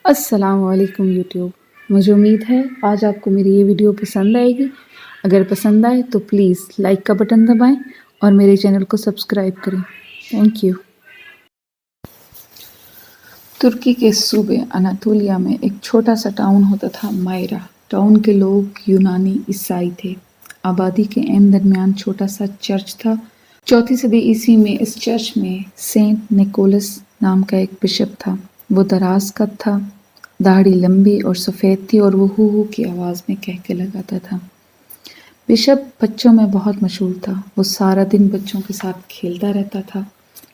السلام علیکم یوٹیوب. مجھے امید ہے آج آپ کو میری یہ ویڈیو پسند آئے گی. اگر پسند آئے تو پلیز لائک کا بٹن دبائیں اور میرے چینل کو سبسکرائب کریں. Thank you. ترکی کے صوبے اناطولیہ میں ایک چھوٹا سا ٹاؤن ہوتا تھا مائرا. ٹاؤن کے لوگ یونانی عیسائی تھے. آبادی کے عین درمیان چھوٹا سا چرچ تھا. 4 صدی عیسوی میں اس چرچ میں سینٹ نیکولس نام کا ایک بشپ تھا. وہ دراز قد تھا، داڑھی لمبی اور سفید تھی اور وہ ہو کی آواز میں کہہ کے لگاتا تھا. بشپ بچوں میں بہت مشہور تھا. وہ سارا دن بچوں کے ساتھ کھیلتا رہتا تھا.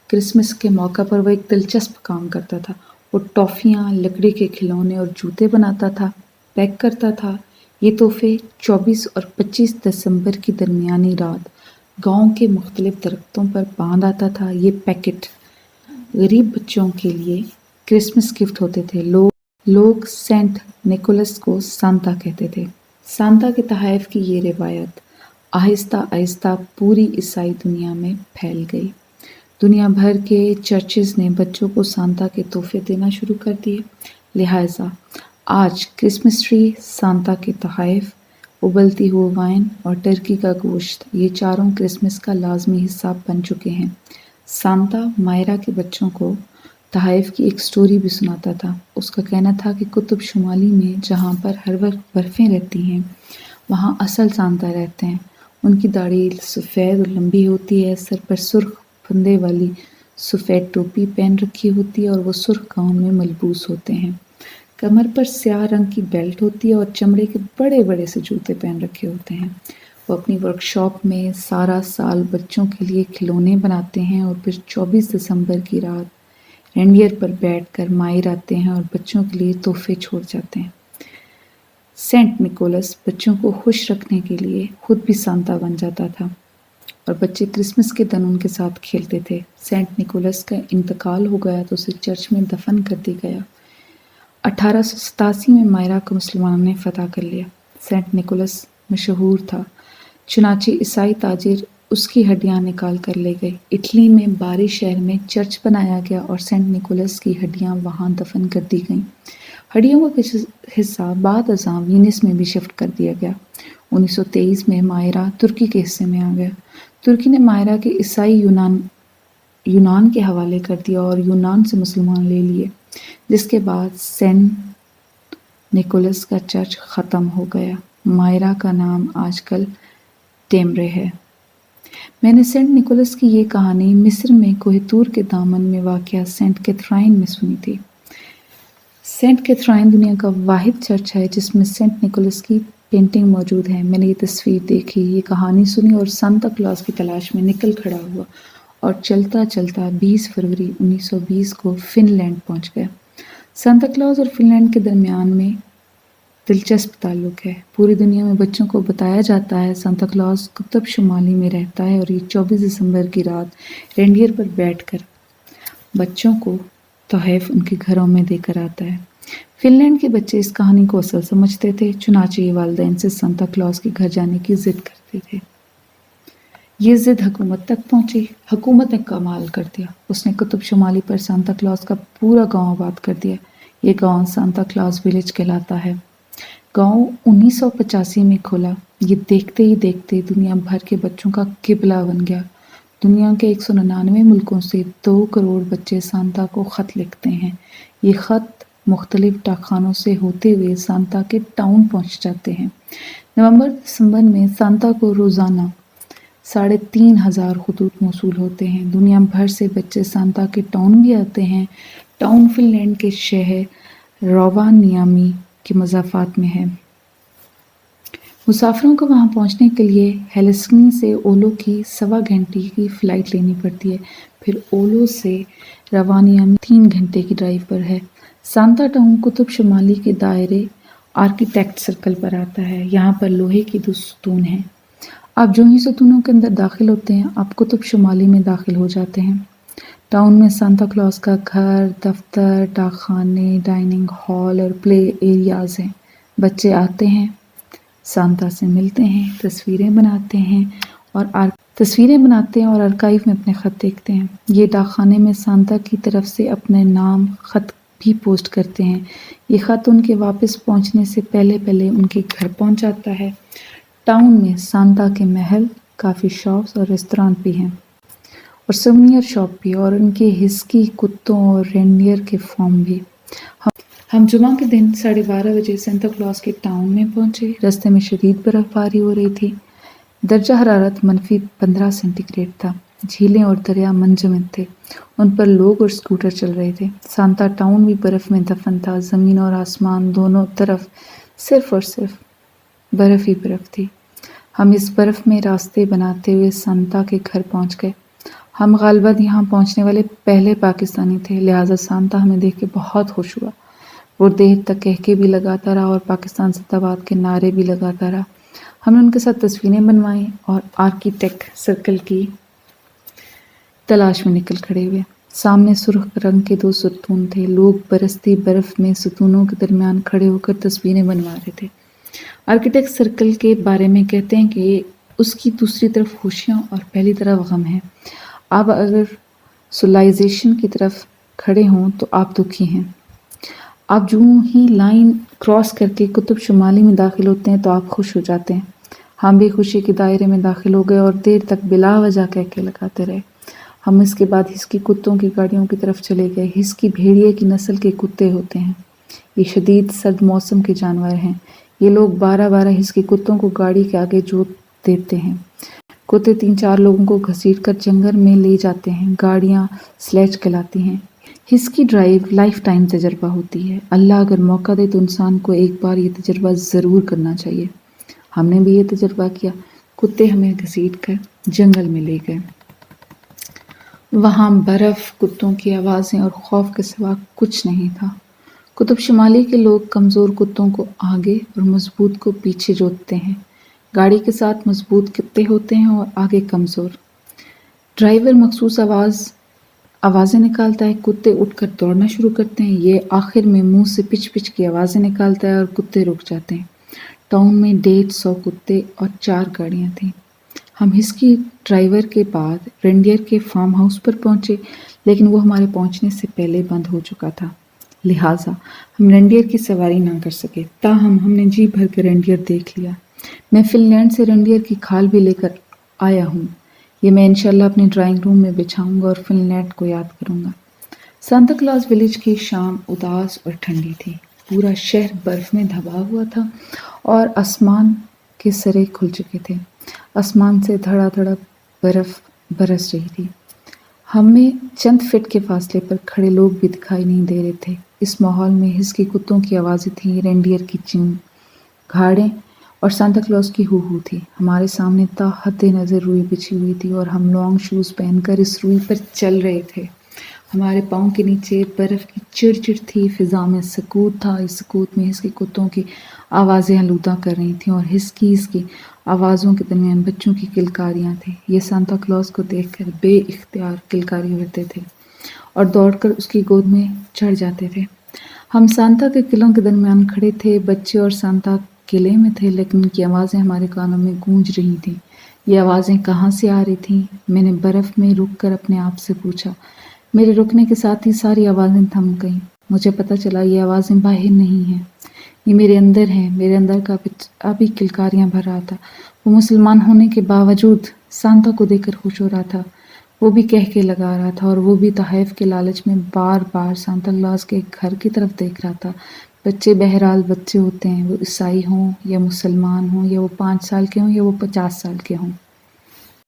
کرسمس کے موقع پر وہ ایک دلچسپ کام کرتا تھا. وہ ٹافیاں، لکڑی کے کھلونے اور جوتے بناتا تھا، پیک کرتا تھا. یہ تحفے 24 اور 25 دسمبر کی درمیانی رات گاؤں کے مختلف درختوں پر باندھ آتا تھا. یہ پیکٹ غریب بچوں کے لیے کرسمس گفٹ ہوتے تھے. لوگ سینٹ نیکولس کو سانتا کہتے تھے. سانتا کے تحائف کی یہ روایت آہستہ آہستہ پوری عیسائی دنیا میں پھیل گئی. دنیا بھر کے چرچز نے بچوں کو سانتا کے تحفے دینا شروع کر دیے. لہٰذا آج کرسمس ٹری، سانتا کے تحائف، ابلتی ہوئی وائن اور ٹرکی کا گوشت، یہ چاروں کرسمس کا لازمی حصہ بن چکے ہیں. سانتا مائرا کے بچوں کو تحائف کی ایک سٹوری بھی سناتا تھا. اس کا کہنا تھا کہ قطب شمالی میں جہاں پر ہر وقت برفیں رہتی ہیں وہاں اصل سانتا رہتے ہیں. ان کی داڑھی سفید اور لمبی ہوتی ہے، سر پر سرخ پھندے والی سفید ٹوپی پہن رکھی ہوتی ہے اور وہ سرخ گاؤن میں ملبوس ہوتے ہیں. کمر پر سیاہ رنگ کی بیلٹ ہوتی ہے اور چمڑے کے بڑے بڑے سے جوتے پہن رکھے ہوتے ہیں. وہ اپنی ورکشاپ میں سارا سال بچوں کے لیے کھلونے بناتے ہیں اور پھر 24 دسمبر کی رات رینڈیئر پر بیٹھ کر مائر آتے ہیں اور بچوں کے لیے تحفے چھوڑ جاتے ہیں. سینٹ نیکولس بچوں کو خوش رکھنے کے لیے خود بھی سانتا بن جاتا تھا اور بچے کرسمس کے دن ان کے ساتھ کھیلتے تھے. سینٹ نیکولس کا انتقال ہو گیا تو اسے چرچ میں دفن کر دیا گیا. 1887 میں مائرا کو مسلمانوں نے فتح کر لیا. سینٹ نیکولس مشہور تھا، چنانچہ عیسائی تاجر اس کی ہڈیاں نکال کر لے گئے. اٹلی میں باری شہر میں چرچ بنایا گیا اور سینٹ نیکولس کی ہڈیاں وہاں دفن کر دی گئیں. ہڈیوں کا کچھ حصہ بعد ازاں وینس میں بھی شفٹ کر دیا گیا. 1923 میں مائرا ترکی کے حصے میں آ گیا. ترکی نے مائرا کے عیسائی یونان کے حوالے کر دیا اور یونان سے مسلمان لے لیے، جس کے بعد سینٹ نیکولس کا چرچ ختم ہو گیا. مائرا کا نام آج کل ٹیمرے ہے. میں نے سینٹ نیکولس کی یہ کہانی مصر میں کوہ طور کے دامن میں واقع سینٹ کیتھرائن میں سنی تھی. سینٹ کیتھرائن دنیا کا واحد چرچ ہے جس میں سینٹ نیکولس کی پینٹنگ موجود ہے. میں نے یہ تصویر دیکھی، یہ کہانی سنی اور سانتا کلاز کی تلاش میں نکل کھڑا ہوا اور چلتا چلتا 20 فروری 1920 کو فن لینڈ پہنچ گیا. سانتا کلاز اور فن لینڈ کے درمیان میں دلچسپ تعلق ہے. پوری دنیا میں بچوں کو بتایا جاتا ہے سانتا کلاز قطب شمالی میں رہتا ہے اور یہ 24 دسمبر کی رات رینڈیئر پر بیٹھ کر بچوں کو تحائف ان کے گھروں میں دے کر آتا ہے. فن لینڈ کے بچے اس کہانی کو اصل سمجھتے تھے، چنانچہ یہ والدین سے سانتا کلاز کے گھر جانے کی ضد کرتے تھے. یہ ضد حکومت تک پہنچی. حکومت نے کمال کر دیا. اس نے قطب شمالی پر سانتا کلاز کا پورا گاؤں آباد کر دیا. یہ گاؤں سانتا کلاز ولیج کہلاتا ہے. گاؤں 1985 میں کھولا. یہ دیکھتے ہی دیکھتے دنیا بھر کے بچوں کا قبلہ بن گیا. دنیا کے 199 ملکوں سے 2 کروڑ بچے سانتا کو خط لکھتے ہیں. یہ خط مختلف ڈاک خانوں سے ہوتے ہوئے سانتا کے ٹاؤن پہنچ جاتے ہیں. نومبر دسمبر میں سانتا کو روزانہ 3,500 خطوط موصول ہوتے ہیں. دنیا بھر سے بچے سانتا کے ٹاؤن بھی آتے ہیں. ٹاؤن فن لینڈ کے شہر روانیامی کے مضافات میں ہے. مسافروں کو وہاں پہنچنے کے لیے ہیلسنکی سے اولو کی 1.25 گھنٹے کی فلائٹ لینی پڑتی ہے. پھر اولو سے روانیامی 3 گھنٹے کی ڈرائیو پر ہے. سانتا ٹاؤن قطب شمالی کے دائرے آرکیٹیکٹ سرکل پر آتا ہے. یہاں پر لوہے کی 2 ستون ہیں. آپ جو ہی ستونوں کے اندر داخل ہوتے ہیں آپ قطب شمالی میں داخل ہو جاتے ہیں. ٹاؤن میں سانتا کلاز کا گھر، دفتر، ڈاک خانے، ڈائننگ ہال اور پلے ایریاز ہیں. بچے آتے ہیں، سانتا سے ملتے ہیں، تصویریں بناتے ہیں اور آرکائیو میں اپنے خط دیکھتے ہیں. یہ ڈاک خانے میں سانتا کی طرف سے اپنے نام خط بھی پوسٹ کرتے ہیں۔ یہ خط ان کے واپس پہنچنے سے پہلے پہلے ان کے گھر پہنچ جاتا ہے۔ ٹاؤن میں سانتا کے محل، کافی شاپس اور ریسٹورانٹ بھی ہیں، اور سوونیر شاپ بھی، اور ان کے ہسکی کتوں اور رینڈیئر کے فارم بھی۔ ہم جمعہ کے دن 12:30 بجے سانتا کلاز کے ٹاؤن میں پہنچے۔ راستے میں شدید برف باری ہو رہی تھی، درجہ حرارت -15 سینٹی گریڈ تھا، جھیلیں اور دریا منجمد تھے، ان پر لوگ اور اسکوٹر چل رہے تھے۔ سانتا ٹاؤن بھی برف میں دفن تھا، زمین اور آسمان دونوں طرف صرف اور صرف برف ہی برف تھی۔ ہم اس برف میں راستے بناتے ہوئے سانتا کے گھر پہنچ گئے۔ ہم غالباً یہاں پہنچنے والے پہلے پاکستانی تھے، لہٰذا سانتا ہمیں دیکھ کے بہت خوش ہوا۔ وہ دیر تک کہکے بھی لگاتا رہا اور پاکستان زندہ باد کے نعرے بھی لگاتا رہا۔ ہم نے ان کے ساتھ تصویریں بنوائیں اور آرکیٹیکٹ سرکل کی تلاش میں نکل کھڑے ہوئے۔ سامنے سرخ رنگ کے 2 ستون تھے، لوگ برستی برف میں ستونوں کے درمیان کھڑے ہو کر تصویریں بنوا رہے تھے۔ آرکیٹیکٹ سرکل کے بارے میں کہتے ہیں کہ اس کی دوسری طرف خوشیاں اور پہلی طرف غم ہے۔ آپ اگر سولائزیشن کی طرف کھڑے ہوں تو آپ دکھی ہیں۔ آپ جو ہی لائن کراس کر کے قطب شمالی میں داخل ہوتے ہیں تو آپ خوش ہو جاتے ہیں۔ ہم بھی خوشی کے دائرے میں داخل ہو گئے اور دیر تک بلا وجہ کہکے لگاتے رہے۔ ہم اس کے بعد ہسکی کتوں کی گاڑیوں کی طرف چلے گئے۔ ہسکی بھیڑیے کی نسل کے کتے ہوتے ہیں۔ یہ شدید سرد موسم کے جانور ہیں۔ یہ لوگ 12 ہسکی کتوں کو گاڑی کے آگے جوت دیتے ہیں۔ کتے 3-4 لوگوں کو گھسیٹ کر جنگل میں لے جاتے ہیں۔ گاڑیاں سلیج کہلاتی ہیں۔ ہسکی ڈرائیو لائف ٹائم تجربہ ہوتی ہے۔ اللہ اگر موقع دے تو انسان کو ایک بار یہ تجربہ ضرور کرنا چاہیے۔ ہم نے بھی یہ تجربہ کیا۔ کتے ہمیں گھسیٹ کر جنگل میں لے گئے۔ وہاں برف، کتوں کی آوازیں اور خوف کے سوا کچھ نہیں تھا۔ قطب شمالی کے لوگ کمزور کتوں کو آگے اور مضبوط کو پیچھے جوتتے ہیں۔ گاڑی کے ساتھ مضبوط کتے ہوتے ہیں اور آگے کمزور۔ ڈرائیور مخصوص آوازیں نکالتا ہے، کتے اٹھ کر دوڑنا شروع کرتے ہیں۔ یہ آخر میں منہ سے پچ پچ کی آوازیں نکالتا ہے اور کتے رک جاتے ہیں۔ ٹاؤن میں 150 کتے اور 4 گاڑیاں تھیں۔ ہم ہسکی ڈرائیور کے بعد رینڈیئر کے فارم ہاؤس پر پہنچے، لیکن وہ ہمارے پہنچنے سے پہلے بند ہو چکا تھا، لہٰذا ہم رینڈیئر کی سواری نہ کر سکے۔ تاہم ہم نے جی بھر کے رینڈیئر دیکھ لیا۔ میں فن لینڈ سے رینڈیئر کی کھال بھی لے کر آیا ہوں۔ یہ میں انشاءاللہ اپنے ڈرائنگ روم میں بچھاؤں گا اور فن لینڈ کو یاد کروں گا۔ سانتا کلاز ولیج کی شام اداس اور ٹھنڈی تھی۔ پورا شہر برف میں دھبا ہوا تھا اور آسمان کے سرے کھل چکے تھے۔ آسمان سے دھڑا دھڑا برف برس رہی تھی۔ ہمیں چند فٹ کے فاصلے پر کھڑے لوگ بھی دکھائی نہیں دے رہے تھے۔ اس ماحول میں ہسکی کتوں کی آوازیں تھیں، رینڈیئر کی چنگھاڑیں اور سانتا کلاز کی ہو تھی۔ ہمارے سامنے تا حد نظر روئی بچھی ہوئی تھی اور ہم لانگ شوز پہن کر اس روئی پر چل رہے تھے۔ ہمارے پاؤں کے نیچے برف کی چڑ چڑ تھی، فضا میں سکوت تھا۔ اس سکوت میں ہسکی کتوں کی آوازیں آلودہ کر رہی تھیں اور ہسکیز کی آوازوں کے درمیان بچوں کی کلکاریاں تھیں۔ یہ سانتا کلاز کو دیکھ کر بے اختیار کلکاری بھرتے تھے اور دوڑ کر اس کی گود میں چڑھ جاتے تھے۔ ہم سانتا کے قلعوں کے درمیان کھڑے تھے۔ بچے اور سانتا قلعے میں تھے، لیکن ان کی آوازیں ہمارے کانوں میں گونج رہی تھیں۔ یہ آوازیں کہاں سے آ رہی تھیں؟ میں نے برف میں رک کر اپنے آپ سے پوچھا۔ میرے رکنے کے ساتھ ہی ساری آوازیں تھم گئیں۔ مجھے پتہ چلا یہ آوازیں باہر نہیں ہیں، یہ میرے اندر ہیں۔ میرے اندر کا ابھی کلکاریاں بھر رہا تھا۔ وہ مسلمان ہونے کے باوجود سانتا کو دیکھ کر خوش ہو رہا تھا۔ وہ بھی کہکے لگا رہا تھا اور وہ بھی تحائف کے لالچ میں بار بار سانتا کلاز کے گھر کی طرف دیکھ رہا تھا۔ بچے بہرحال بچے ہوتے ہیں، وہ عیسائی ہوں یا مسلمان ہوں، یا وہ 5 سال کے ہوں یا وہ 50 سال کے ہوں۔